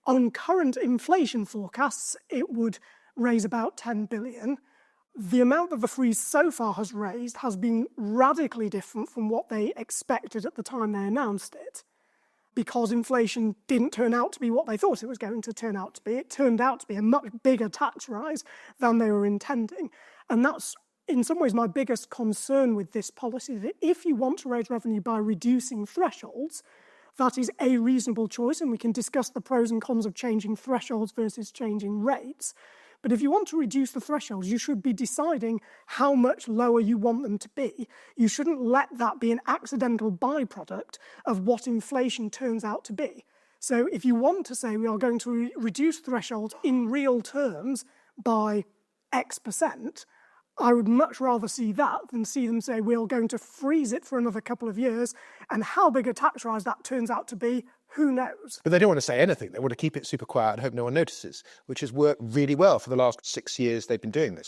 On current inflation forecasts, it would raise about 10 billion. The amount that the freeze so far has raised has been radically different from what they expected at the time they announced it, because inflation didn't turn out to be what they thought it was going to turn out to be. It turned out to be a much bigger tax rise than they were intending. And that's, in some ways, my biggest concern with this policy, that if you want to raise revenue by reducing thresholds, that is a reasonable choice, and we can discuss the pros and cons of changing thresholds versus changing rates. But if you want to reduce the thresholds, you should be deciding how much lower you want them to be. You shouldn't let that be an accidental byproduct of what inflation turns out to be. So if you want to say we are going to reduce thresholds in real terms by X%, I would much rather see that than see them say we're going to freeze it for another couple of years, and how big a tax rise that turns out to be, who knows? But they don't want to say anything. They want to keep it super quiet and hope no one notices, which has worked really well for the last 6 years they've been doing this.